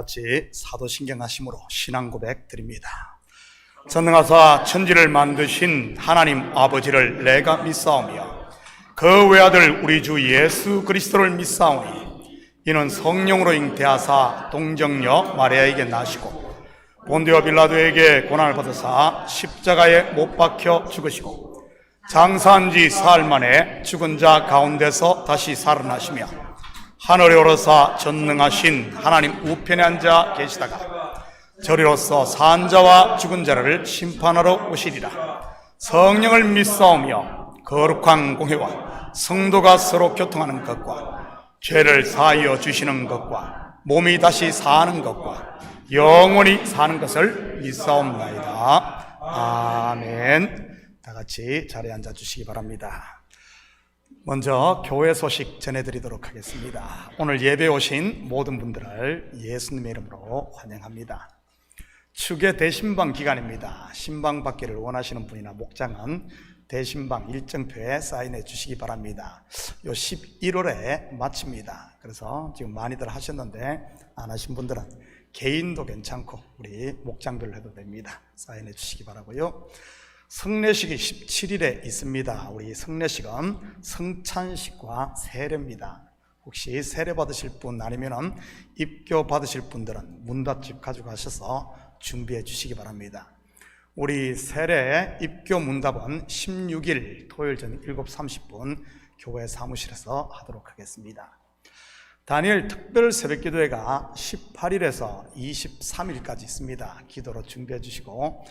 같이 사도신경 하심으로 신앙 고백 드립니다. 전능하사 천지를 만드신 하나님 아버지를 내가 믿사오며 그 외아들 우리 주 예수 그리스도를 믿사오니 이는 성령으로 잉태하사 동정녀 마리아에게 나시고 본디오 빌라도에게 고난을 받으사 십자가에 못 박혀 죽으시고 장사한 지 사흘 만에 죽은 자 가운데서 다시 살아나시며 하늘에 오르사 전능하신 하나님 우편에 앉아 계시다가 저리로서 산 자와 죽은 자를 심판하러 오시리라. 성령을 믿사오며 거룩한 공회와 성도가 서로 교통하는 것과 죄를 사하여 주시는 것과 몸이 다시 사는 것과 영원히 사는 것을 믿사옵나이다. 아멘. 다 같이 자리에 앉아 주시기 바랍니다. 먼저 교회 소식 전해드리도록 하겠습니다. 오늘 예배 오신 모든 분들을 예수님의 이름으로 환영합니다. 추계 대신방 기간입니다. 신방 받기를 원하시는 분이나 목장은 대신방 일정표에 사인해 주시기 바랍니다. 요 11월에 마칩니다. 그래서 지금 많이들 하셨는데 안 하신 분들은 개인도 괜찮고 우리 목장별로 해도 됩니다. 사인해 주시기 바라고요. 성례식이 17일에 있습니다. 우리 성례식은 성찬식과 세례입니다. 혹시 세례 받으실 분 아니면 입교 받으실 분들은 문답집 가져가셔서 준비해 주시기 바랍니다. 우리 세례 입교 문답은 16일 토요일 저녁 7시 30분 교회 사무실에서 하도록 하겠습니다. 다니엘 특별 새벽기도회가 18일에서 23일까지 있습니다. 기도로 준비해 주시고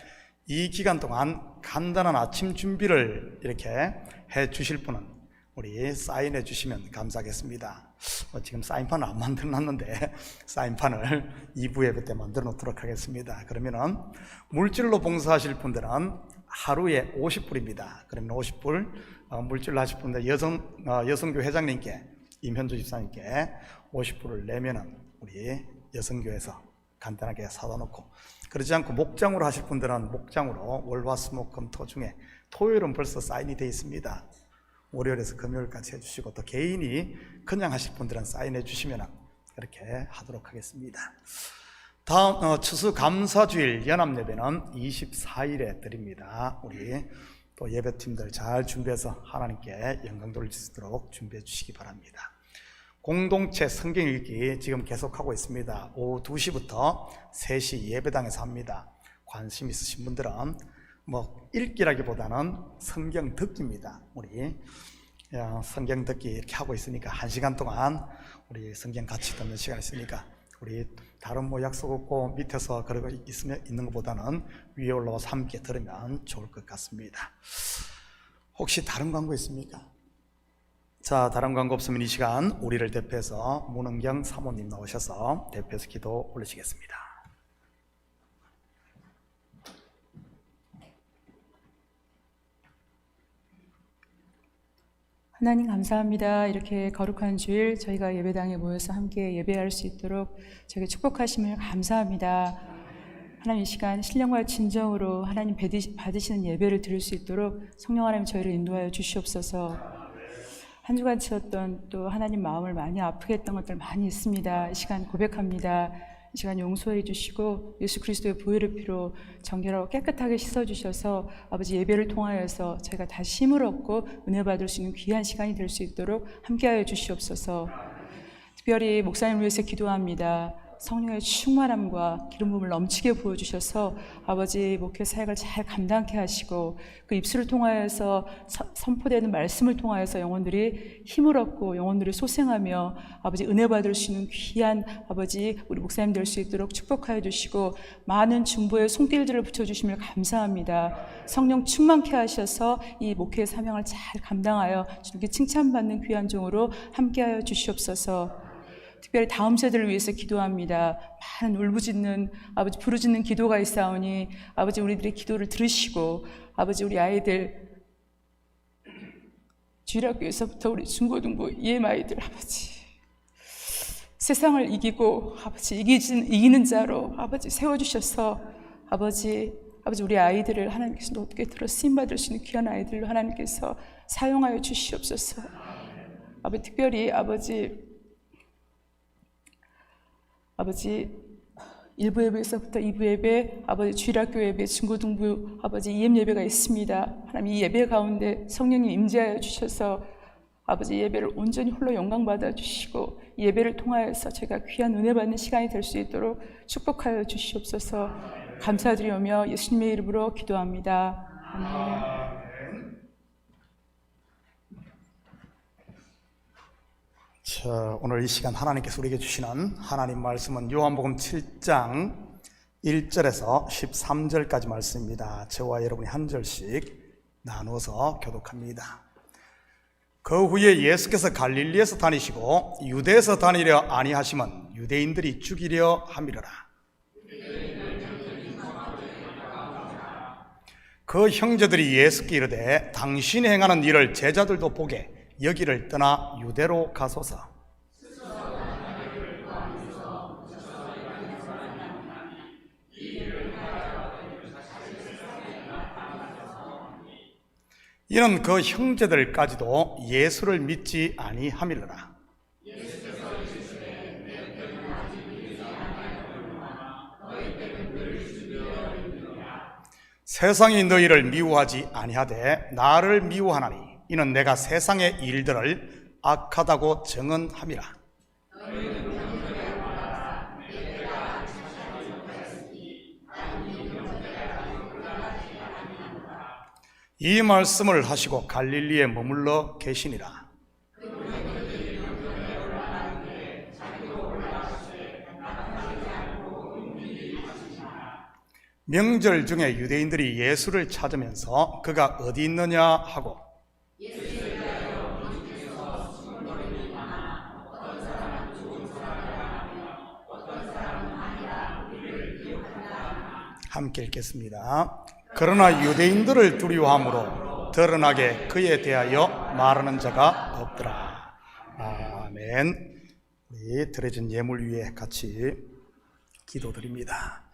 이 기간 동안 간단한 아침 준비를 이렇게 해 주실 분은 우리 사인해 주시면 감사하겠습니다. 지금 사인판을 안 만들어 놨는데 사인판을 2부 예배 때 만들어 놓도록 하겠습니다. 그러면은 물질로 봉사하실 분들은 하루에 50불입니다. 그러면 50불 물질로 하실 분들 여성교 회장님께 임현주 집사님께 50불을 내면은 우리 여성교에서 간단하게 사다 놓고, 그러지 않고 목장으로 하실 분들은 목장으로 월화수목금토 중에 토요일은 벌써 사인이 되어 있습니다. 월요일에서 금요일까지 해주시고 또 개인이 그냥 하실 분들은 사인해 주시면 그렇게 하도록 하겠습니다. 다음 추수감사주일 연합예배는 24일에 드립니다. 우리 또 예배팀들 잘 준비해서 하나님께 영광 돌릴 수 있도록 준비해 주시기 바랍니다. 공동체 성경 읽기 지금 계속하고 있습니다. 오후 2시부터 3시 예배당에서 합니다. 관심 있으신 분들은 읽기라기보다는 성경 듣기입니다. 우리 성경 듣기 이렇게 하고 있으니까 1시간 동안 우리 성경 같이 듣는 시간 있으니까 우리 다른 약속 없고 밑에서 그러고 있는 것보다는 위에 올라와서 함께 들으면 좋을 것 같습니다. 혹시 다른 광고 있습니까? 자, 다른 광고 없으면 이 시간 우리를 대표해서 문은경 사모님 나오셔서 대표해서 기도 올리시겠습니다. 하나님 감사합니다. 이렇게 거룩한 주일 저희가 예배당에 모여서 함께 예배할 수 있도록 저에게 축복하심을 감사합니다. 하나님 이 시간 신령과 진정으로 하나님 받으시는 예배를 드릴 수 있도록 성령 하나님 저희를 인도하여 주시옵소서. 한 주간 치렀던 또 하나님 마음을 많이 아프게 했던 것들 많이 있습니다. 이 시간 고백합니다. 이 시간 용서해 주시고 예수 그리스도의 보혈의 피로 정결하고 깨끗하게 씻어주셔서 아버지 예배를 통하여서 저희가 다시 힘을 얻고 은혜 받을 수 있는 귀한 시간이 될 수 있도록 함께하여 주시옵소서. 특별히 목사님을 위해서 기도합니다. 성령의 충만함과 기름 부음을 넘치게 부어주셔서 아버지 목회 사역을 잘 감당케 하시고 그 입술을 통하여서 선포되는 말씀을 통하여서 영혼들이 힘을 얻고 영혼들이 소생하며 아버지 은혜 받을 수 있는 귀한 아버지 우리 목사님 될 수 있도록 축복하여 주시고 많은 중보의 손길들을 붙여주심을 감사합니다. 성령 충만케 하셔서 이 목회의 사명을 잘 감당하여 주님께 칭찬받는 귀한 종으로 함께하여 주시옵소서. 특별히 다음 세대를 위해서 기도합니다. 많은 울부짖는 아버지 부르짖는 기도가 있사오니 아버지 우리들의 기도를 들으시고 아버지 우리 아이들 주일학교에서부터 우리 중고등부 EM 아이들 아버지 세상을 이기고 아버지 이기는 자로 아버지 세워주셔서 아버지 우리 아이들을 하나님께서 높게 들어 쓰임받을 수 있는 귀한 아이들로 하나님께서 사용하여 주시옵소서. 아버지 특별히 아버지 1부 예배에서부터 2부 예배, 아버지 주일학교 예배, 중고등부 아버지 EM 예배가 있습니다. 하나님 이 예배 가운데 성령님 임재하여 주셔서 아버지 예배를 온전히 홀로 영광 받아 주시고 이 예배를 통하여서 제가 귀한 은혜 받는 시간이 될 수 있도록 축복하여 주시옵소서. 감사드리며 예수님의 이름으로 기도합니다. 아멘. 자, 오늘 이 시간 하나님께서 우리에게 주시는 하나님 말씀은 요한복음 7장 1절에서 13절까지 말씀입니다. 저와 여러분이 한 절씩 나누어서 교독합니다. 그 후에 예수께서 갈릴리에서 다니시고 유대에서 다니려 아니하시면 유대인들이 죽이려 함이러라. 그 형제들이 예수께 이르되 당신이 행하는 일을 제자들도 보게 여기를 떠나 유대로 가소서. 이는 그 형제들까지도 예수를 믿지 아니함이러라. 세상이 너희를 미워하지 아니하되 나를 미워하나니 이는 내가 세상의 일들을 악하다고 증언함이라. 이 말씀을 하시고 갈릴리에 머물러 계시니라. 명절 중에 유대인들이 예수를 찾으면서 그가 어디 있느냐 하고 함께 읽겠습니다. 그러나 유대인들을 두려워함으로 드러나게 그에 대하여 말하는 자가 없더라. 아멘. 우리 드려진 예물 위에 같이 기도드립니다.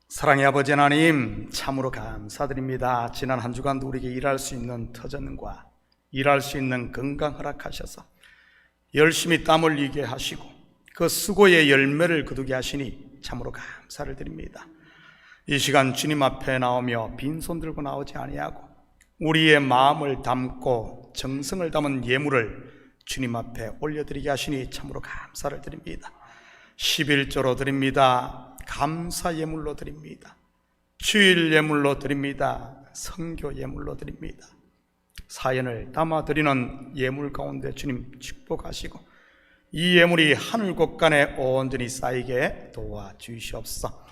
사랑의 아버지 하나님, 참으로 감사드립니다. 지난 한 주간도 우리에게 일할 수 있는 터전과 일할 수 있는 건강 허락하셔서 열심히 땀 흘리게 하시고 그 수고의 열매를 거두게 하시니 참으로 감사를 드립니다. 이 시간 주님 앞에 나오며 빈손 들고 나오지 아니하고 우리의 마음을 담고 정성을 담은 예물을 주님 앞에 올려드리게 하시니 참으로 감사를 드립니다. 11조로 드립니다. 감사 예물로 드립니다. 주일 예물로 드립니다. 선교 예물로 드립니다. 사연을 담아 드리는 예물 가운데 주님 축복하시고 이 예물이 하늘 곳간에 온전히 쌓이게 도와주시옵소서.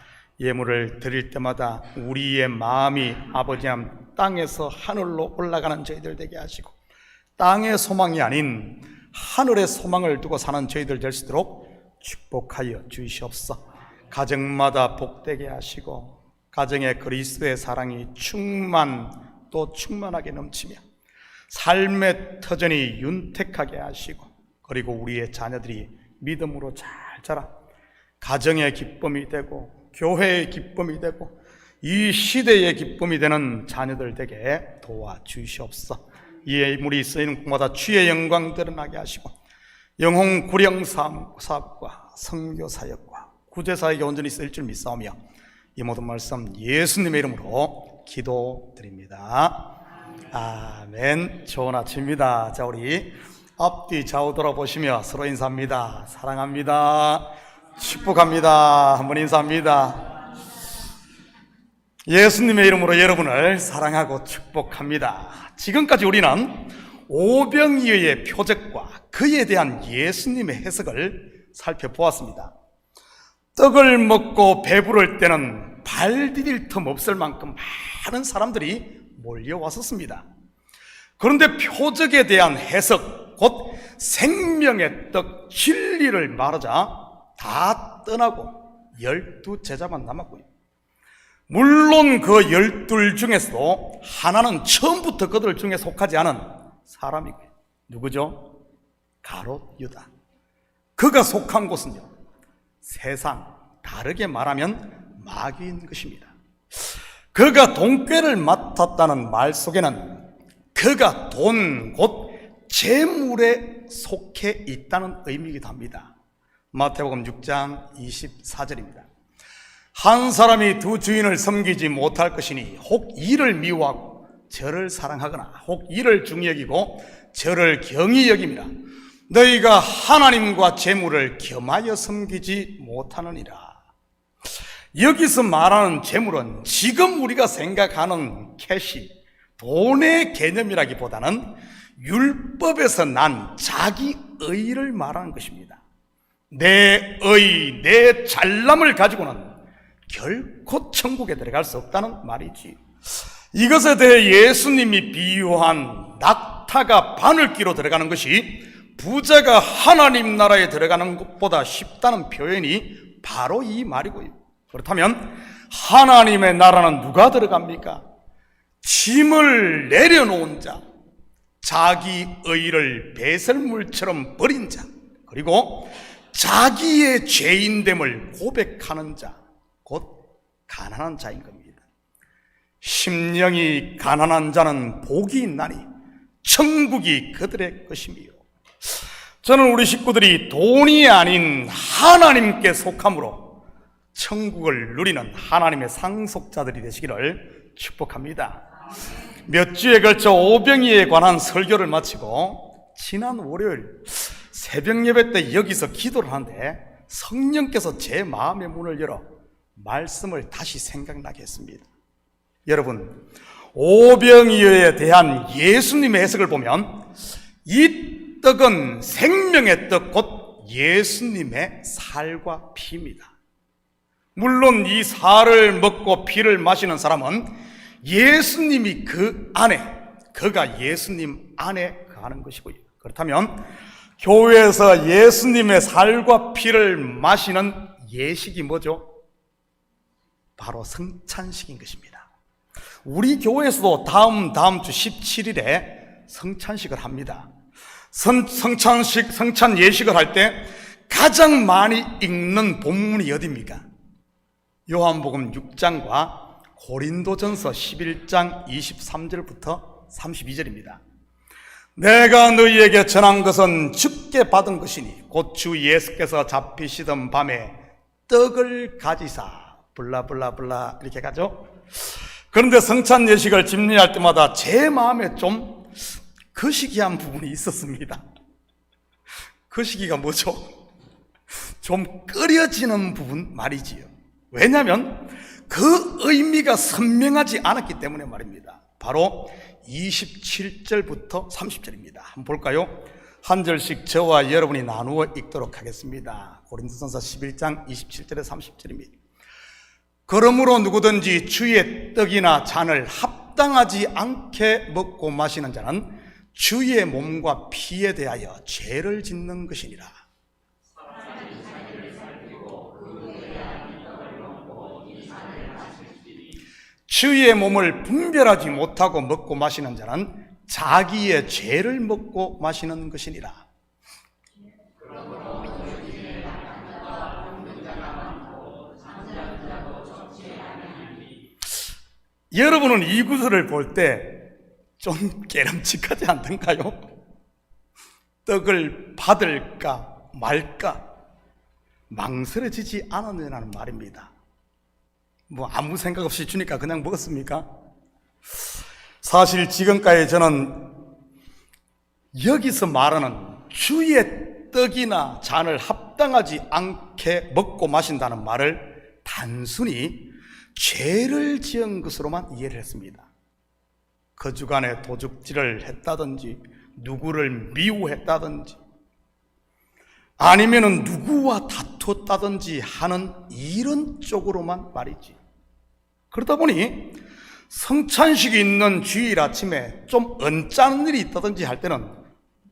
예물을 드릴 때마다 우리의 마음이 아버지 하나님 땅에서 하늘로 올라가는 저희들 되게 하시고 땅의 소망이 아닌 하늘의 소망을 두고 사는 저희들 될 수 있도록 축복하여 주시옵소서. 가정마다 복되게 하시고 가정에 그리스도의 사랑이 또 충만하게 넘치며 삶의 터전이 윤택하게 하시고 그리고 우리의 자녀들이 믿음으로 잘 자라 가정의 기쁨이 되고 교회의 기쁨이 되고 이 시대의 기쁨이 되는 자녀들 되게 도와주시옵소서. 이 예물이 쓰이는 곳마다 주의 영광 드러나게 하시고 영혼 구령 사업과 선교 사역과 구제 사역에 온전히 쓰일 줄 믿사오며 이 모든 말씀 예수님의 이름으로 기도드립니다. 아멘. 좋은 아침입니다. 자, 우리 앞뒤 좌우 돌아보시며 서로 인사합니다. 사랑합니다. 축복합니다. 한번 인사합니다. 예수님의 이름으로 여러분을 사랑하고 축복합니다. 지금까지 우리는 오병이어의 표적과 그에 대한 예수님의 해석을 살펴보았습니다. 떡을 먹고 배부를 때는 발 디딜 틈 없을 만큼 많은 사람들이 몰려왔었습니다. 그런데 표적에 대한 해석, 곧 생명의 떡 진리를 말하자 다 떠나고 12제자만 남았고요. 물론 그 12 중에서도 하나는 처음부터 그들 중에 속하지 않은 사람이고요. 누구죠? 가롯 유다. 그가 속한 곳은요, 세상, 다르게 말하면 마귀인 것입니다. 그가 돈꾀를 맡았다는 말 속에는 그가 돈, 곧 재물에 속해 있다는 의미이기도 합니다. 마태복음 6장 24절입니다. 한 사람이 두 주인을 섬기지 못할 것이니 혹 이를 미워하고 저를 사랑하거나 혹 이를 중히 여기고 저를 경히 여김이라. 너희가 하나님과 재물을 겸하여 섬기지 못하느니라. 여기서 말하는 재물은 지금 우리가 생각하는 캐시, 돈의 개념이라기보다는 율법에서 난 자기 의를 말하는 것입니다. 내 의, 내 잘남을 가지고는 결코 천국에 들어갈 수 없다는 말이지. 이것에 대해 예수님이 비유한 낙타가 바늘귀로 들어가는 것이 부자가 하나님 나라에 들어가는 것보다 쉽다는 표현이 바로 이 말이고요. 그렇다면 하나님의 나라는 누가 들어갑니까? 짐을 내려놓은 자, 자기 의를 배설물처럼 버린 자, 그리고 자기의 죄인됨을 고백하는 자, 곧 가난한 자인 겁니다. 심령이 가난한 자는 복이 있나니 천국이 그들의 것이며, 저는 우리 식구들이 돈이 아닌 하나님께 속함으로 천국을 누리는 하나님의 상속자들이 되시기를 축복합니다. 몇 주에 걸쳐 오병이에 관한 설교를 마치고 지난 월요일 새벽 예배 때 여기서 기도를 하는데 성령께서 제 마음의 문을 열어 말씀을 다시 생각나게 했습니다. 여러분, 오병이어에 대한 예수님의 해석을 보면 이 떡은 생명의 떡, 곧 예수님의 살과 피입니다. 물론 이 살을 먹고 피를 마시는 사람은 예수님이 그 안에, 그가 예수님 안에 가는 것이고요. 그렇다면 교회에서 예수님의 살과 피를 마시는 예식이 뭐죠? 바로 성찬식인 것입니다. 우리 교회에서도 다음 주 17일에 성찬식을 합니다. 성찬 예식을 할 때 가장 많이 읽는 본문이 어디입니까? 요한복음 6장과 고린도전서 11장 23절부터 32절입니다. 내가 너희에게 전한 것은 주께 받은 것이니 곧 주 예수께서 잡히시던 밤에 떡을 가지사 블라블라블라 이렇게 가죠. 그런데 성찬 예식을 집례할 때마다 제 마음에 좀 거시기한 부분이 있었습니다. 거시기가 뭐죠? 좀 끓여지는 부분 말이지요. 왜냐하면 그 의미가 선명하지 않았기 때문에 말입니다. 바로 27절부터 30절입니다. 한번 볼까요? 한 절씩 저와 여러분이 나누어 읽도록 하겠습니다. 고린도전서 11장 27절에 30절입니다. 그러므로 누구든지 주의 떡이나 잔을 합당하지 않게 먹고 마시는 자는 주의 몸과 피에 대하여 죄를 짓는 것이니라. 주의 몸을 분별하지 못하고 먹고 마시는 자는 자기의 죄를 먹고 마시는 것이니라. 여러분은 이 구절을 볼 때 좀 깨름칙하지 않던가요? 떡을 받을까 말까 망설여지지 않았느냐는 말입니다. 뭐 아무 생각 없이 주니까 그냥 먹었습니까? 사실 지금까지 저는 여기서 말하는 주의 떡이나 잔을 합당하지 않게 먹고 마신다는 말을 단순히 죄를 지은 것으로만 이해를 했습니다. 그 주간에 도둑질을 했다든지 누구를 미워했다든지 아니면은 누구와 다투었다든지 하는 이런 쪽으로만 말이지. 그러다 보니 성찬식이 있는 주일 아침에 좀 언짢은 일이 있다든지 할 때는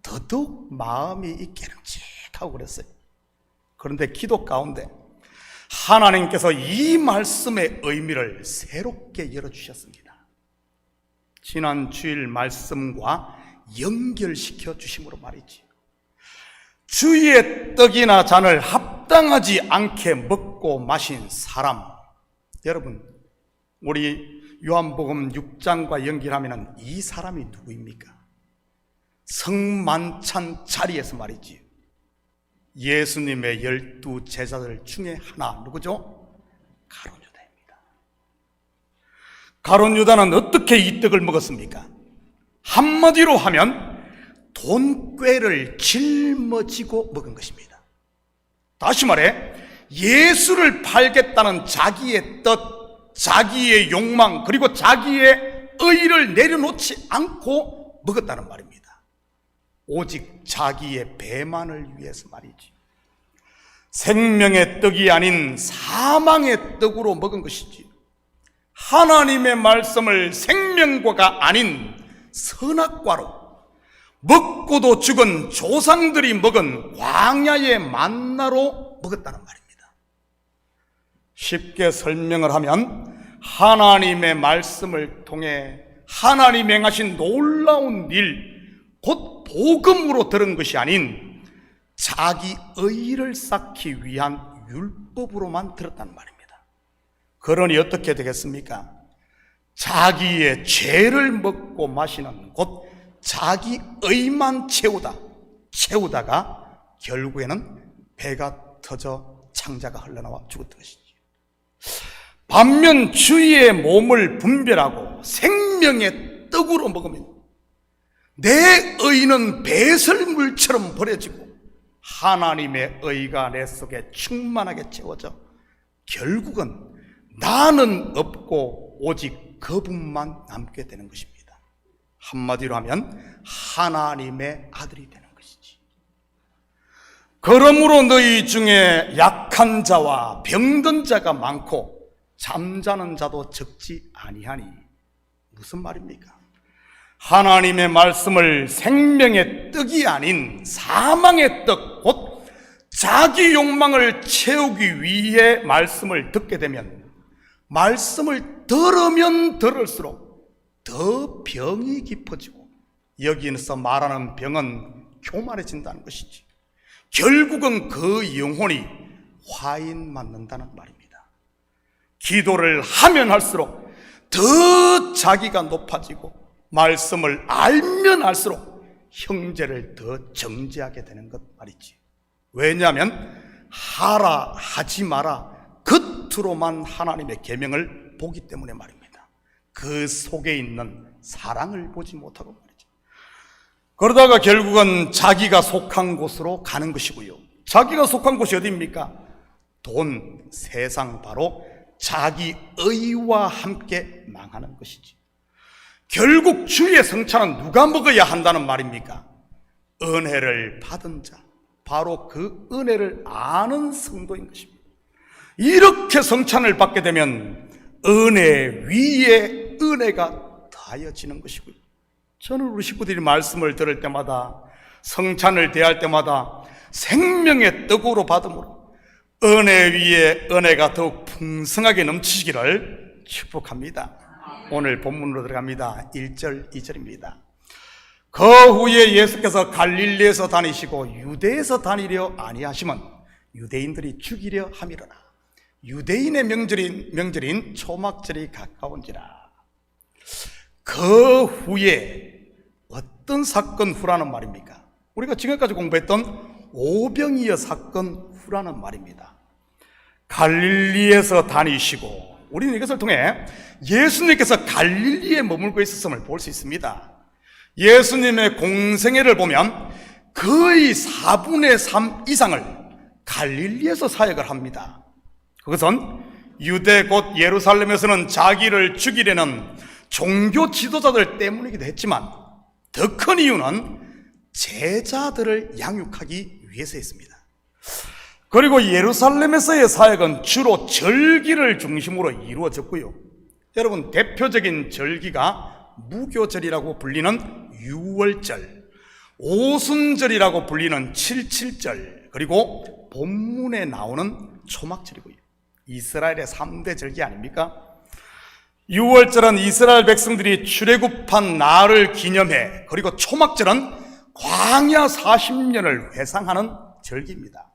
더더욱 마음이 깨름직하고 그랬어요. 그런데 기도 가운데 하나님께서 이 말씀의 의미를 새롭게 열어주셨습니다. 지난 주일 말씀과 연결시켜 주심으로 말이지. 주의 떡이나 잔을 합당하지 않게 먹고 마신 사람, 여러분, 우리 요한복음 6장과 연결하면 이 사람이 누구입니까? 성만찬 자리에서 말이지. 예수님의 12 제자들 중에 하나, 누구죠? 가룟 유다입니다. 가룟 유다는 어떻게 이 떡을 먹었습니까? 한마디로 하면 돈꾀를 짊어지고 먹은 것입니다. 다시 말해 예수를 팔겠다는 자기의 뜻, 자기의 욕망, 그리고 자기의 의를 내려놓지 않고 먹었다는 말입니다. 오직 자기의 배만을 위해서 말이지. 생명의 떡이 아닌 사망의 떡으로 먹은 것이지. 하나님의 말씀을 생명과가 아닌 선악과로, 먹고도 죽은 조상들이 먹은 광야의 만나로 먹었다는 말입니다. 쉽게 설명을 하면 하나님의 말씀을 통해 하나님이 행하신 놀라운 일, 곧 복음으로 들은 것이 아닌 자기 의를 쌓기 위한 율법으로만 들었다는 말입니다. 그러니 어떻게 되겠습니까? 자기의 죄를 먹고 마시는, 곧 자기 의만 채우다가 결국에는 배가 터져 창자가 흘러나와 죽었던 것이지. 반면 주의 몸을 분별하고 생명의 떡으로 먹으면 내 의는 배설물처럼 버려지고 하나님의 의가 내 속에 충만하게 채워져 결국은 나는 없고 오직 그분만 남게 되는 것입니다. 한마디로 하면 하나님의 아들이 되는 것이지. 그러므로 너희 중에 약한 자와 병든 자가 많고 잠자는 자도 적지 아니하니. 무슨 말입니까? 하나님의 말씀을 생명의 떡이 아닌 사망의 떡, 곧 자기 욕망을 채우기 위해 말씀을 듣게 되면 말씀을 들으면 들을수록 더 병이 깊어지고, 여기서 말하는 병은 교만해진다는 것이지. 결국은 그 영혼이 화인 맞는다는 말입니다. 기도를 하면 할수록 더 자기가 높아지고 말씀을 알면 알수록 형제를 더 정죄하게 되는 것 말이지. 왜냐하면 하라 하지 마라 겉으로만 하나님의 계명을 보기 때문에 말입니다. 그 속에 있는 사랑을 보지 못하고 말이죠. 그러다가 결국은 자기가 속한 곳으로 가는 것이고요. 자기가 속한 곳이 어디입니까? 돈, 세상, 바로 자기 의와 함께 망하는 것이지. 결국 주의 성찬은 누가 먹어야 한다는 말입니까? 은혜를 받은 자, 바로 그 은혜를 아는 성도인 것입니다. 이렇게 성찬을 받게 되면 은혜 위에 은혜가 더하여지는 것이고요. 저는 우리 식구들이 말씀을 들을 때마다, 성찬을 대할 때마다 생명의 떡으로 받음으로 은혜 위에 은혜가 더욱 풍성하게 넘치시기를 축복합니다. 오늘 본문으로 들어갑니다. 1절, 2절입니다. 그 후에 예수께서 갈릴리에서 다니시고 유대에서 다니려 아니하시면 유대인들이 죽이려 함이로라. 유대인의 명절인 초막절이 가까운지라. 그 후에 어떤 사건 후라는 말입니까? 우리가 지금까지 공부했던 오병이어 사건 후라는 말입니다. 갈릴리에서 다니시고, 우리는 이것을 통해 예수님께서 갈릴리에 머물고 있었음을 볼 수 있습니다. 예수님의 공생애를 보면 거의 4분의 3 이상을 갈릴리에서 사역을 합니다. 그것은 유대 곧 예루살렘에서는 자기를 죽이려는 종교 지도자들 때문이기도 했지만 더 큰 이유는 제자들을 양육하기 위해서였습니다. 그리고 예루살렘에서의 사역은 주로 절기를 중심으로 이루어졌고요. 여러분, 대표적인 절기가 무교절이라고 불리는 유월절, 오순절이라고 불리는 칠칠절, 그리고 본문에 나오는 초막절이고요. 이스라엘의 3대 절기 아닙니까? 유월절은 이스라엘 백성들이 출애굽한 날을 기념해, 그리고 초막절은 광야 40년을 회상하는 절기입니다.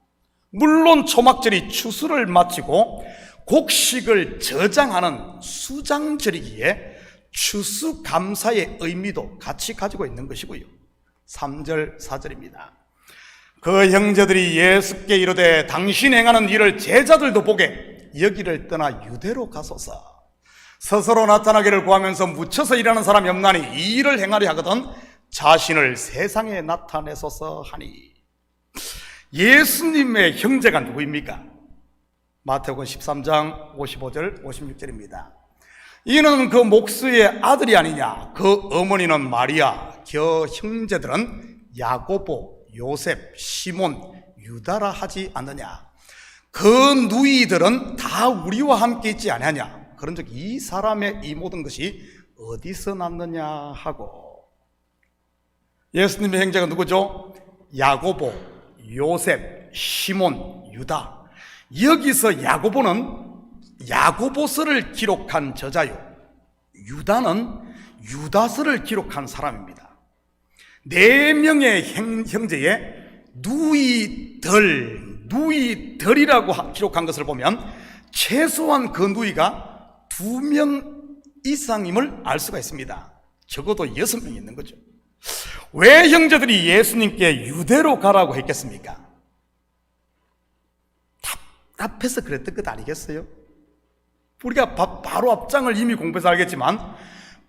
물론 초막절이 추수를 마치고 곡식을 저장하는 수장절이기에 추수감사의 의미도 같이 가지고 있는 것이고요. 3절, 4절입니다. 그 형제들이 예수께 이르되 당신 행하는 일을 제자들도 보게 여기를 떠나 유대로 가소서. 스스로 나타나기를 구하면서 묻혀서 일하는 사람이 없나니 이 일을 행하려 하거든 자신을 세상에 나타내소서 하니. 예수님의 형제가 누구입니까? 마태복음 13장 55절 56절입니다. 이는 그 목수의 아들이 아니냐? 그 어머니는 마리아, 그 형제들은 야고보, 요셉, 시몬, 유다라 하지 않느냐? 그 누이들은 다 우리와 함께 있지 아니하냐? 그런즉 이 사람의 이 모든 것이 어디서 났느냐 하고. 예수님의 형제가 누구죠? 야고보, 요셉, 시몬, 유다. 여기서 야고보는 야고보서를 기록한 저자요, 유다는 유다서를 기록한 사람입니다. 4명의 형제의 누이들이라고 기록한 것을 보면 최소한 그 누이가 2명 이상임을 알 수가 있습니다. 적어도 6명이 있는 거죠. 왜 형제들이 예수님께 유대로 가라고 했겠습니까? 답답해서 그랬던 것 아니겠어요? 우리가 바로 앞장을 이미 공부해서 알겠지만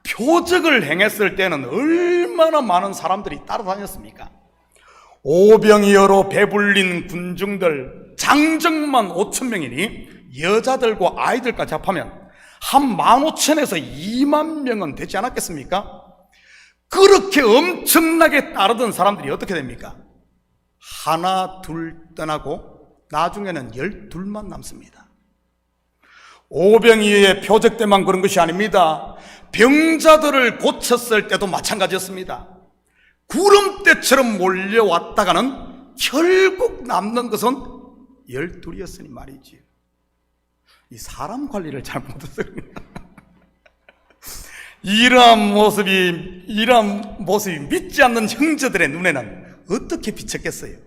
표적을 행했을 때는 얼마나 많은 사람들이 따라다녔습니까? 오병이어로 배불린 군중들, 장정만 5,000명이니 여자들과 아이들까지 합하면 한 15,000에서 2만 명은 되지 않았겠습니까? 그렇게 엄청나게 따르던 사람들이 어떻게 됩니까? 하나 둘 떠나고 나중에는 12만 남습니다. 오병이어의 표적 때만 그런 것이 아닙니다. 병자들을 고쳤을 때도 마찬가지였습니다. 구름대처럼 몰려왔다가는 결국 남는 것은 12이었으니 말이지요. 이 사람 관리를 잘못해서 이러한 모습이 믿지 않는 형제들의 눈에는 어떻게 비쳤겠어요?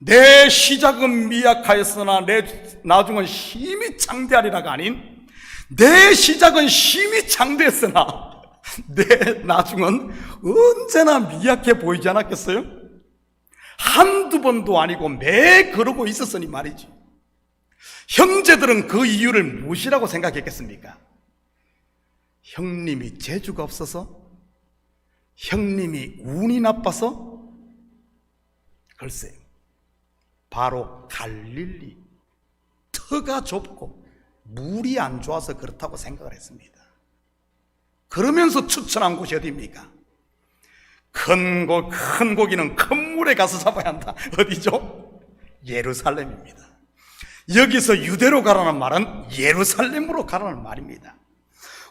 내 시작은 미약하였으나 내 나중은 심히 창대하리라가 아닌, 내 시작은 심히 창대했으나 내 나중은 언제나 미약해 보이지 않았겠어요? 한두 번도 아니고 매 그러고 있었으니 말이지. 형제들은 그 이유를 무엇이라고 생각했겠습니까? 형님이 재주가 없어서? 형님이 운이 나빠서? 글쎄요, 바로 갈릴리, 터가 좁고 물이 안 좋아서 그렇다고 생각을 했습니다. 그러면서 추천한 곳이 어디입니까? 큰 고기는 큰 물에 가서 잡아야 한다. 어디죠? 예루살렘입니다. 여기서 유대로 가라는 말은 예루살렘으로 가라는 말입니다.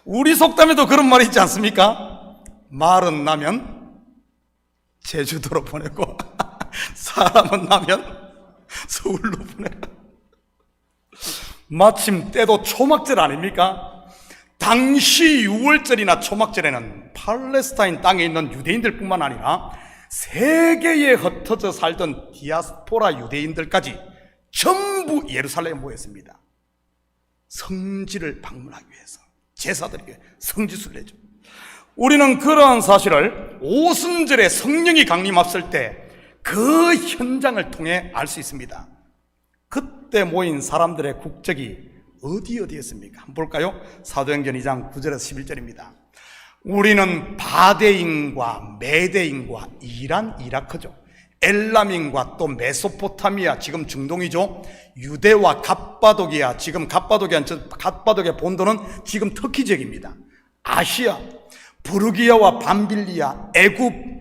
우리 속담에도 그런 말이 있지 않습니까? 말은 나면 제주도로 보내고 사람은 나면 서울로 보내라. 마침 때도 초막절 아닙니까? 당시 6월절이나 초막절에는 팔레스타인 땅에 있는 유대인들 뿐만 아니라 세계에 흩어져 살던 디아스포라 유대인들까지 전부 예루살렘에 모였습니다. 성지를 방문하기 위해서, 제사드리기 위해 성지순례를 내죠. 우리는 그러한 사실을 오순절에 성령이 강림했을 때 그 현장을 통해 알 수 있습니다. 그때 모인 사람들의 국적이 어디였습니까? 한번 볼까요? 사도행전 2장 9절에서 11절입니다. 우리는 바데인과 메데인과 이란, 이라크죠. 엘람인과 또 메소포타미아, 지금 중동이죠. 유대와 갑바도기아, 지금 갑바도기아 본도는 지금 터키 지역입니다. 아시아, 부르기아와 밤빌리아,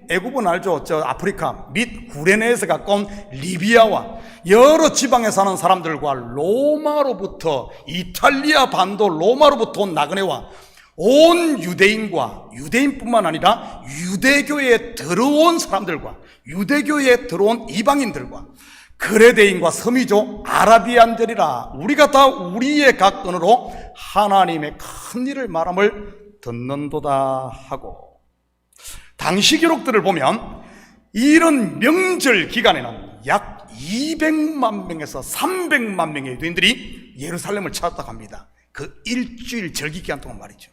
애굽은 알죠? 저 아프리카 및 구레네에서 가까운 리비아와 여러 지방에 사는 사람들과 로마로부터, 이탈리아 반도 로마로부터 온 나그네와 온 유대인과, 유대인뿐만 아니라 유대교에 들어온 사람들과 유대교에 들어온 이방인들과 그레데인과 서미족, 아라비안들이라 우리가 다 우리의 각건으로 하나님의 큰 일을 말함을 듣는도다 하고. 당시 기록들을 보면 이런 명절 기간에는 약 200만 명에서 300만 명의 유대인들이 예루살렘을 찾았다고 합니다. 그 일주일 절기 기간 동안 말이죠.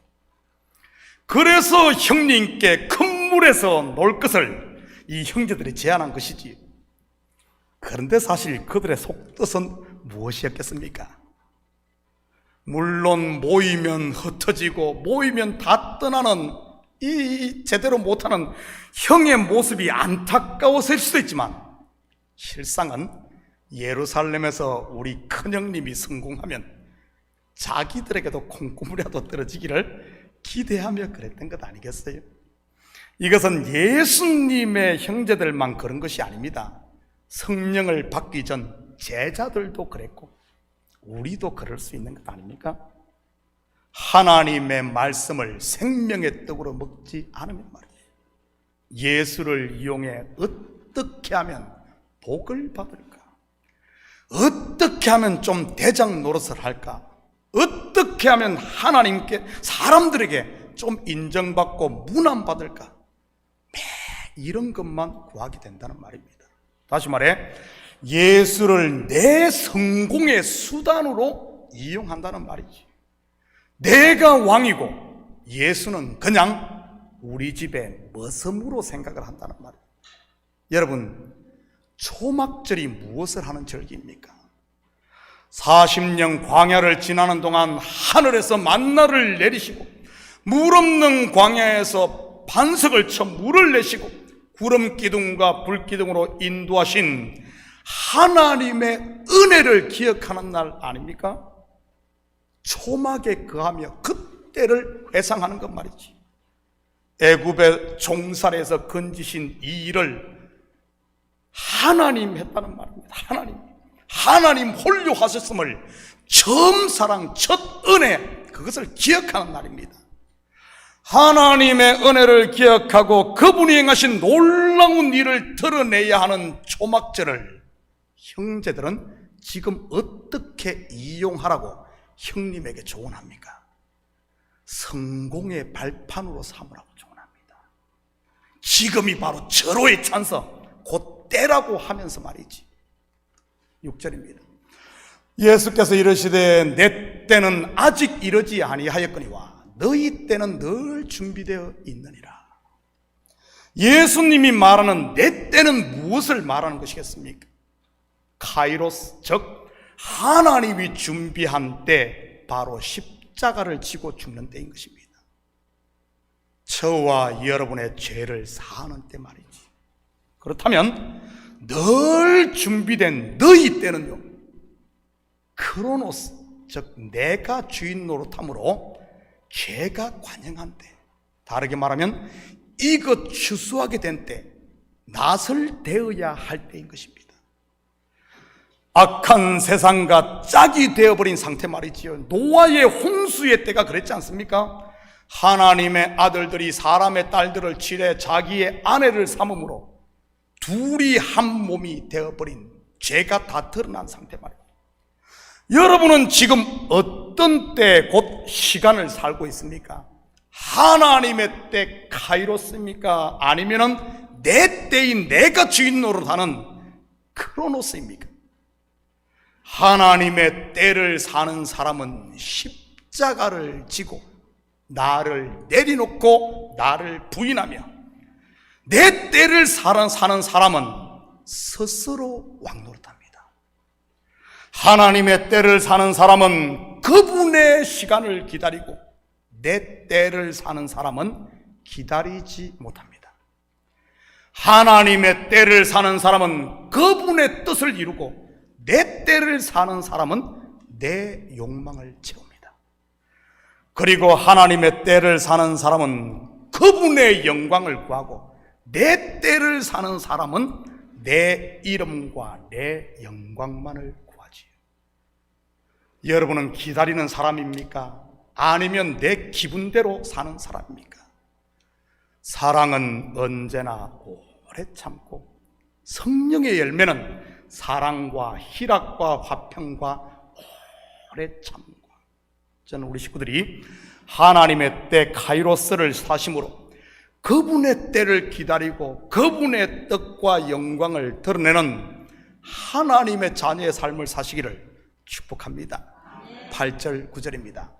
그래서 형님께 큰 물에서 놀 것을 이 형제들이 제안한 것이지. 그런데 사실 그들의 속뜻은 무엇이었겠습니까? 물론 모이면 흩어지고 모이면 다 떠나는 이 제대로 못하는 형의 모습이 안타까워서일 수도 있지만, 실상은 예루살렘에서 우리 큰형님이 성공하면 자기들에게도 콩고물이라도 떨어지기를 기대하며 그랬던 것 아니겠어요? 이것은 예수님의 형제들만 그런 것이 아닙니다. 성령을 받기 전 제자들도 그랬고 우리도 그럴 수 있는 것 아닙니까? 하나님의 말씀을 생명의 떡으로 먹지 않으면 말이에요, 예수를 이용해 어떻게 하면 복을 받을까? 어떻게 하면 좀 대장 노릇을 할까? 어떻게 하면 하나님께, 사람들에게 좀 인정받고 문안받을까? 이런 것만 구하게 된다는 말입니다. 다시 말해, 예수를 내 성공의 수단으로 이용한다는 말이지. 내가 왕이고 예수는 그냥 우리 집의 머슴으로 생각을 한다는 말이에요. 여러분, 초막절이 무엇을 하는 절기입니까? 40년 광야를 지나는 동안 하늘에서 만나를 내리시고 물 없는 광야에서 반석을 쳐 물을 내시고 구름 기둥과 불 기둥으로 인도하신 하나님의 은혜를 기억하는 날 아닙니까? 초막에 거하며 그때를 회상하는 것 말이지. 애굽의 종살에서 건지신 이 일을 하나님 했다는 말입니다. 하나님 홀려하셨음을 처음 사랑, 첫 은혜, 그것을 기억하는 날입니다. 하나님의 은혜를 기억하고 그분이 행하신 놀라운 일을 드러내야 하는 초막절을 형제들은 지금 어떻게 이용하라고 형님에게 조언합니까? 성공의 발판으로 삼으라고 조언합니다. 지금이 바로 절호의 찬스, 곧 때라고 하면서 말이지. 6절입니다. 예수께서 이르시되 내 때는 아직 이르지 아니하였거니와 너희 때는 늘 준비되어 있느니라. 예수님이 말하는 내 때는 무엇을 말하는 것이겠습니까? 카이로스, 즉 하나님이 준비한 때, 바로 십자가를 지고 죽는 때인 것입니다. 저와 여러분의 죄를 사하는 때 말이지. 그렇다면 늘 준비된 너희 때는요, 크로노스, 즉 내가 주인 노릇함으로 죄가 관영한 때, 다르게 말하면 이것 추수하게 된 때, 낫을 대어야 할 때인 것입니다. 악한 세상과 짝이 되어버린 상태 말이지요. 노아의 홍수의 때가 그랬지 않습니까? 하나님의 아들들이 사람의 딸들을 치래 자기의 아내를 삼음으로 둘이 한 몸이 되어버린, 죄가 다 드러난 상태 말입니다. 여러분은 지금 어떤 때, 곧 시간을 살고 있습니까? 하나님의 때 카이로스입니까? 아니면은 내 때인 내가 주인 노릇하는 크로노스입니까? 하나님의 때를 사는 사람은 십자가를 지고 나를 내려놓고 나를 부인하며, 내 때를 사는 사람은 스스로 왕노릇합니다. 하나님의 때를 사는 사람은 그분의 시간을 기다리고, 내 때를 사는 사람은 기다리지 못합니다. 하나님의 때를 사는 사람은 그분의 뜻을 이루고, 내 때를 사는 사람은 내 욕망을 채웁니다. 그리고 하나님의 때를 사는 사람은 그분의 영광을 구하고, 내 때를 사는 사람은 내 이름과 내 영광만을 구하지요. 여러분은 기다리는 사람입니까? 아니면 내 기분대로 사는 사람입니까? 사랑은 언제나 오래 참고, 성령의 열매는 사랑과 희락과 화평과 오래 참과. 저는 우리 식구들이 하나님의 때 카이로스를 사심으로 그분의 때를 기다리고 그분의 뜻과 영광을 드러내는 하나님의 자녀의 삶을 사시기를 축복합니다. 8절 9절입니다.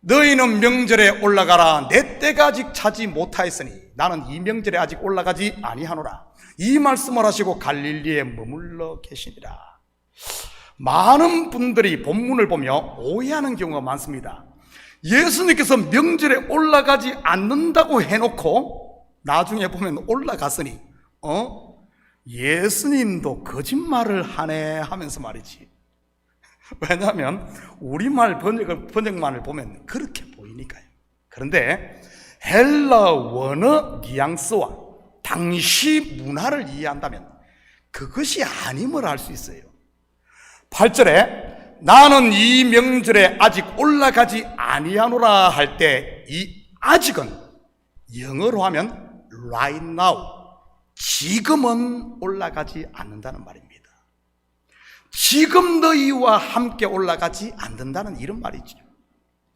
너희는 명절에 올라가라. 내 때가 아직 차지 못하였으니 나는 이 명절에 아직 올라가지 아니하노라. 이 말씀을 하시고 갈릴리에 머물러 계시니라. 많은 분들이 본문을 보며 오해하는 경우가 많습니다. 예수님께서 명절에 올라가지 않는다고 해놓고 나중에 보면 올라갔으니 예수님도 거짓말을 하네 하면서 말이지. 왜냐하면 우리말 번역만을 보면 그렇게 보이니까요. 그런데 헬라 원어 뉘앙스와 당시 문화를 이해한다면 그것이 아님을 알 수 있어요. 8절에 나는 이 명절에 아직 올라가지 아니하노라 할 때 이 아직은 영어로 하면 right now, 지금은 올라가지 않는다는 말입니다. 지금 너희와 함께 올라가지 않는다는 이런 말이죠.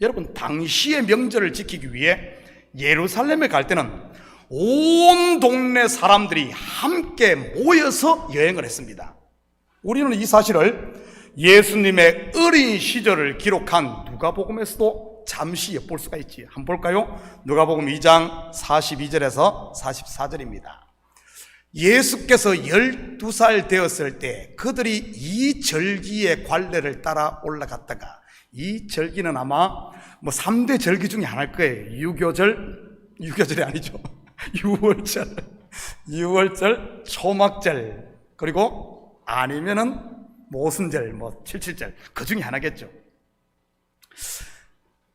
여러분, 당시의 명절을 지키기 위해 예루살렘에 갈 때는 온 동네 사람들이 함께 모여서 여행을 했습니다. 우리는 이 사실을 예수님의 어린 시절을 기록한 누가복음에서도 잠시 엿볼 수가 있지. 한번 볼까요? 누가복음 2장 42절에서 44절입니다. 예수께서 12살 되었을 때 그들이 이 절기의 관례를 따라 올라갔다가, 이 절기는 아마 3대 절기 중에 하나일 거예요. 유교절이 아니죠. 유월절, 초막절, 그리고 아니면은 모순절, 77절, 그 중에 하나겠죠.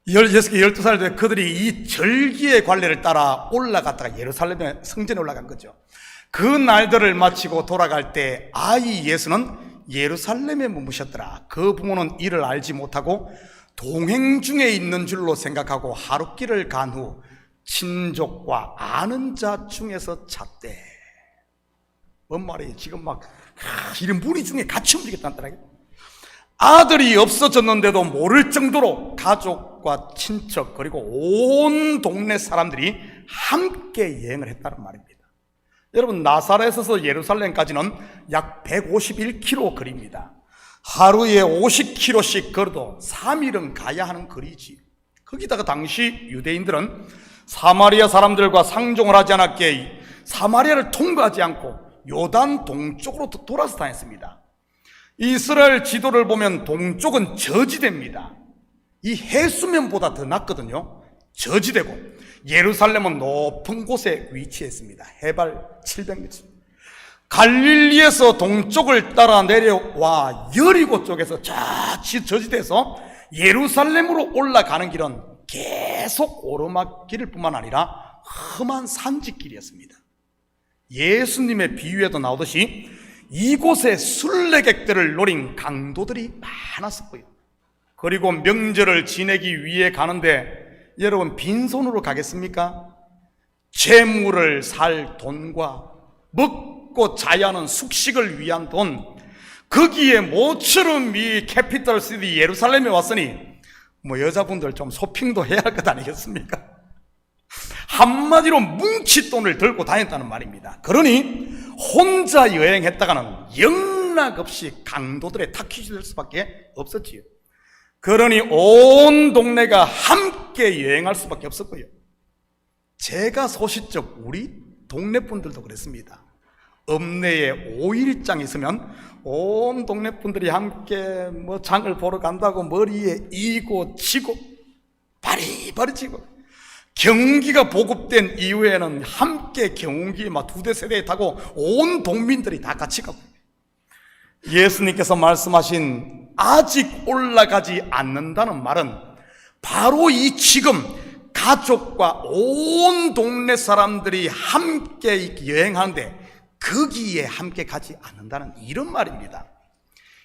예수께 12살 때 그들이 이 절기의 관례를 따라 올라갔다가 예루살렘의 성전에 올라간 거죠. 그 날들을 마치고 돌아갈 때 아이 예수는 예루살렘에 머무셨더라. 그 부모는 이를 알지 못하고 동행 중에 있는 줄로 생각하고 하룻길을 간 후 친족과 아는 자 중에서 찾되. 뭔 말이에요? 지금 이런 무리 중에 같이 움직였다는 거예요. 아들이 없어졌는데도 모를 정도로 가족과 친척 그리고 온 동네 사람들이 함께 여행을 했다는 말입니다. 여러분, 나사렛에서 예루살렘까지는 약 151km 거리입니다. 하루에 50km씩 걸어도 3일은 가야 하는 거리지. 거기다가 당시 유대인들은 사마리아 사람들과 상종을 하지 않았기에 사마리아를 통과하지 않고 요단 동쪽으로 돌아서 다녔습니다. 이스라엘 지도를 보면 동쪽은 저지대입니다. 이 해수면보다 더 낮거든요. 저지대고 예루살렘은 높은 곳에 위치했습니다. 해발 700m. 갈릴리에서 동쪽을 따라 내려와 여리고 쪽에서 저지대에서 예루살렘으로 올라가는 길은 계속 오르막길일 뿐만 아니라 험한 산지길이었습니다. 예수님의 비유에도 나오듯이 이곳에 순례객들을 노린 강도들이 많았었고요. 그리고 명절을 지내기 위해 가는데 여러분, 빈손으로 가겠습니까? 재물을 살 돈과 먹고 자야 하는 숙식을 위한 돈, 거기에 모처럼 이 캐피털 시티 예루살렘에 왔으니 여자분들 좀 쇼핑도 해야 할 것 아니겠습니까? 한마디로 뭉칫돈을 들고 다녔다는 말입니다. 그러니 혼자 여행했다가는 영락없이 강도들의 타깃이 될 수밖에 없었지요. 그러니 온 동네가 함께 여행할 수밖에 없었고요. 제가 소시적 우리 동네 분들도 그랬습니다. 읍내에 5일장 있으면 온 동네 분들이 함께 장을 보러 간다고 머리에 이고 치고 바리바리 치고, 경운기가 보급된 이후에는 함께 경운기 2대 세대 타고 온 동민들이 다 같이 가고, 예수님께서 말씀하신 아직 올라가지 않는다는 말은 바로 이 지금 가족과 온 동네 사람들이 함께 여행하는데 거기에 함께 가지 않는다는 이런 말입니다.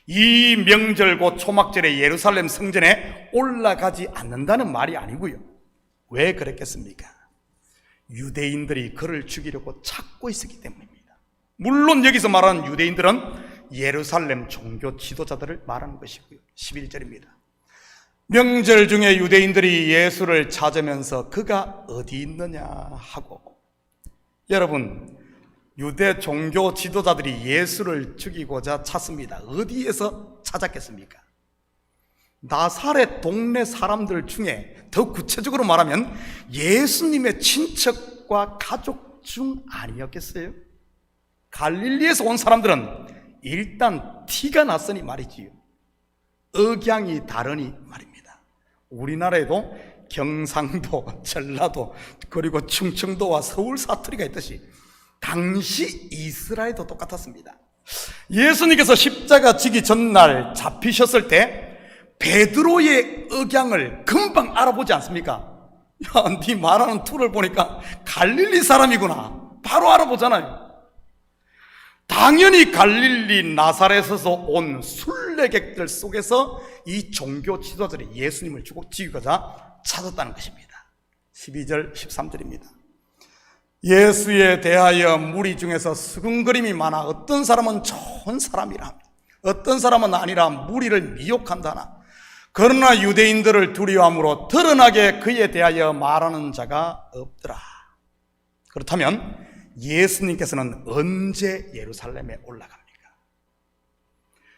이 명절고 초막절에 예루살렘 성전에 올라가지 않는다는 말이 아니고요. 왜 그랬겠습니까? 유대인들이 그를 죽이려고 찾고 있었기 때문입니다. 물론 여기서 말하는 유대인들은 예루살렘 종교 지도자들을 말하는 것이고요. 11절입니다. 명절 중에 유대인들이 예수를 찾으면서 그가 어디 있느냐 하고, 여러분, 유대 종교 지도자들이 예수를 죽이고자 찾습니다. 어디에서 찾았겠습니까? 나사렛 동네 사람들 중에 더 구체적으로 말하면 예수님의 친척과 가족 중 아니었겠어요? 갈릴리에서 온 사람들은 일단 티가 났으니 말이지요. 억양이 다르니 말입니다. 우리나라에도 경상도, 전라도, 그리고 충청도와 서울 사투리가 있듯이 당시 이스라엘도 똑같았습니다. 예수님께서 십자가 지기 전날 잡히셨을 때 베드로의 억양을 금방 알아보지 않습니까? 야, 네 말하는 투를 보니까 갈릴리 사람이구나. 바로 알아보잖아요. 당연히 갈릴리 나사렛에서 온 순례객들 속에서 이 종교 지도자들이 예수님을 죽이고자 찾았다는 것입니다. 12절 13절입니다. 예수에 대하여 무리 중에서 수군거림이 많아 어떤 사람은 좋은 사람이라 어떤 사람은 아니라 무리를 미혹한다나 그러나 유대인들을 두려워함으로 드러나게 그에 대하여 말하는 자가 없더라. 그렇다면 예수님께서는 언제 예루살렘에 올라갑니까?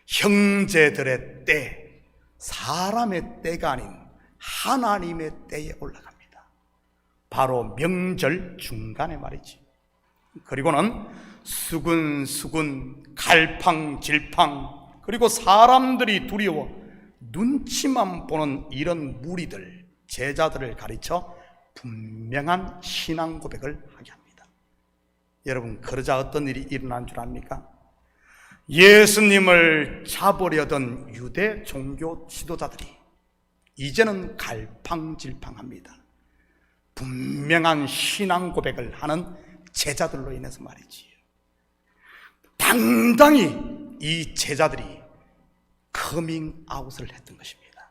형제들의 때, 사람의 때가 아닌 하나님의 때에 올라갑니다. 바로 명절 중간에 말이지. 그리고는 수군수군, 갈팡질팡, 그리고 사람들이 두려워 눈치만 보는 이런 무리들, 제자들을 가르쳐 분명한 신앙 고백을 하게 합니다. 여러분, 그러자 어떤 일이 일어난 줄 압니까? 예수님을 잡으려던 유대 종교 지도자들이 이제는 갈팡질팡합니다. 분명한 신앙 고백을 하는 제자들로 인해서 말이지요. 당당히 이 제자들이 커밍아웃을 했던 것입니다.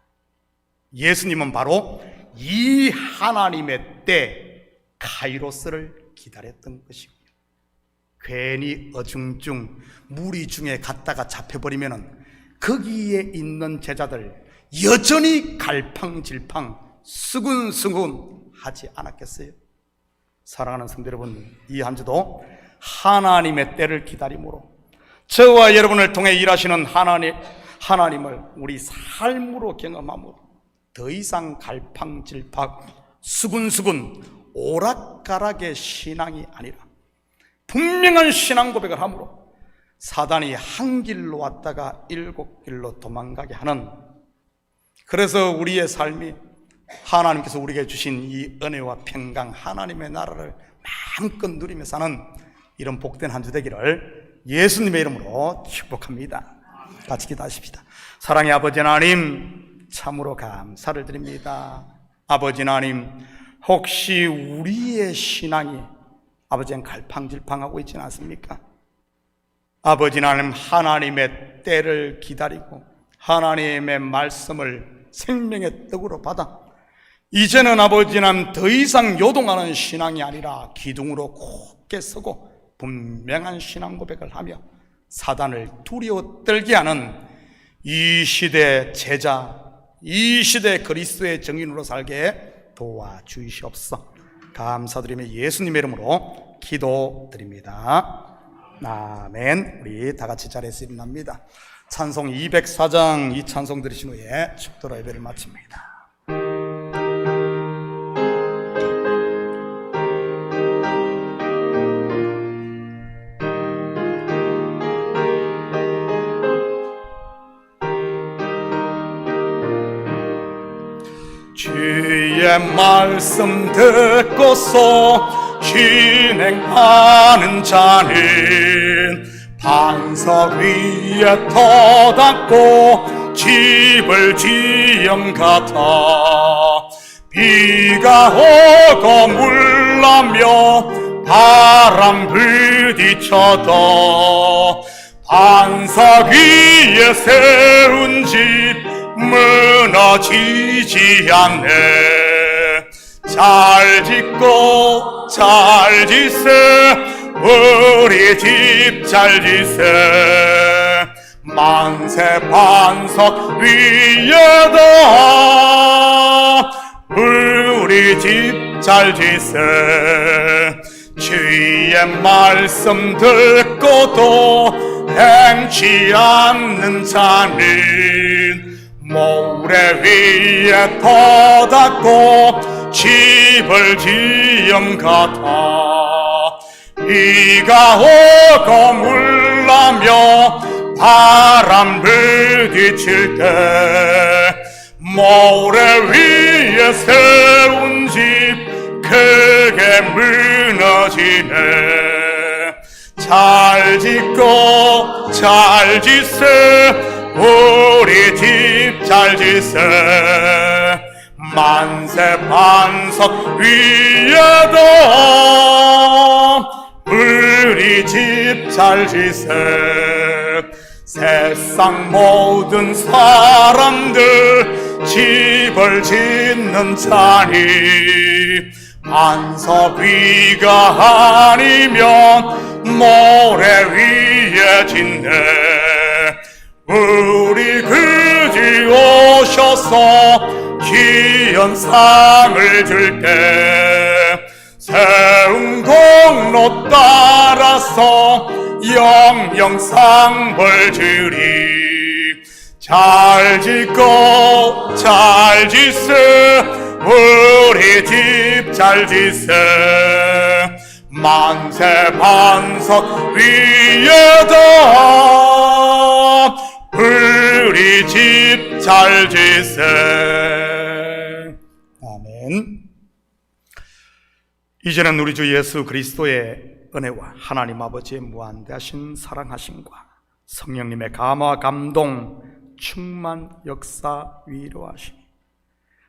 예수님은 바로 이 하나님의 때 카이로스를 기다렸던 것이고요. 괜히 어중중 무리 중에 갔다가 잡혀버리면 거기에 있는 제자들 여전히 갈팡질팡 수군수군 하지 않았겠어요? 사랑하는 성도 여러분, 이 한 주도 하나님의 때를 기다림으로 저와 여러분을 통해 일하시는 하나님을 우리 삶으로 경험함으로 더 이상 갈팡질팡 수군수군 오락가락의 신앙이 아니라 분명한 신앙 고백을 함으로 사단이 한 길로 왔다가 7길로 도망가게 하는, 그래서 우리의 삶이 하나님께서 우리에게 주신 이 은혜와 평강, 하나님의 나라를 마음껏 누리며 사는 이런 복된 한 주 되기를 예수님의 이름으로 축복합니다. 같이 기도하십시다. 사랑의 아버지 하나님, 참으로 감사를 드립니다. 아버지 하나님, 혹시 우리의 신앙이 아버지는 갈팡질팡하고 있지는 않습니까? 아버지 하나님, 하나님의 때를 기다리고 하나님의 말씀을 생명의 떡으로 받아 이제는 아버지 하나님 더 이상 요동하는 신앙이 아니라 기둥으로 굳게 서고 분명한 신앙 고백을 하며 사단을 두려워 떨게 하는 이 시대 제자, 이 시대 그리스도의 증인으로 살게 도와주시옵소서. 감사드리며 예수님의 이름으로 기도드립니다. 아멘. 우리 다 같이 자리에서 일어납니다. 찬송 204장 이 찬송 들으신 후에 축도로 예배를 마칩니다. 주의 말씀 듣고서 진행하는 자는 반석 위에 터닫고 집을 지은 같아 비가 오고 물나며 바람 부딪혀도 반석 위에 세운 집 무너지지 않네. 잘 짓고 잘 지세 우리 집 잘 지세 만세 반석 위에다 우리 집 잘 지세 주의 말씀 듣고도 행치 않는 자는 모래 위에 터닫고 집을 지은 같아 비가 오고 물나며 바람 부딪힐 때 모래 위에 세운 집 크게 무너지네. 잘 짓고 잘 짓세 우리 집 잘 짓세. 만세 반석 위에도 우리 집 잘 짓세. 세상 모든 사람들 집을 짓는 자니 반석 위가 아니면 모래 위에 짓네. 우리 그지 오셔서 귀한 상을 줄 때 세운 공로 따라서 영영상벌 주리. 잘 짓고 잘 짓세 우리 집 잘 짓세. 만세 반석 위에도 우리 집 잘 짓세. 아멘. 이제는 우리 주 예수 그리스도의 은혜와 하나님 아버지의 무한대하신 사랑하심과 성령님의 감화 감동 충만 역사 위로하심,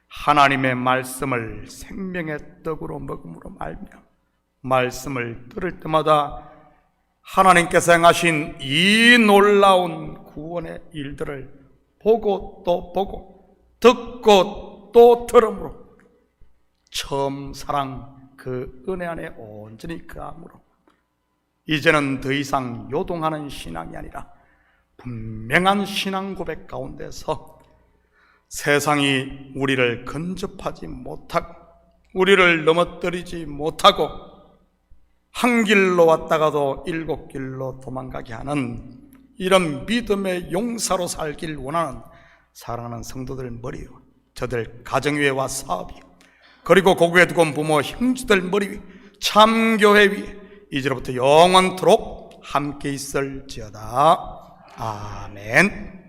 하나님의 말씀을 생명의 떡으로 먹음으로 말며 말씀을 들을 때마다 하나님께서 행하신 이 놀라운 구원의 일들을 보고 또 보고 듣고 또 들음으로 처음 사랑 그 은혜 안에 온전히 거함으로 이제는 더 이상 요동하는 신앙이 아니라 분명한 신앙 고백 가운데서 세상이 우리를 근접하지 못하고 우리를 넘어뜨리지 못하고 한 길로 왔다가도 일곱 길로 도망가게 하는 이런 믿음의 용사로 살길 원하는 사랑하는 성도들 머리 위에, 저들 가정 위에와 사업 위에, 그리고 고국에 두고 부모 형제들 머리 위에, 참교회 위에 이제로부터 영원토록 함께 있을지어다. 아멘.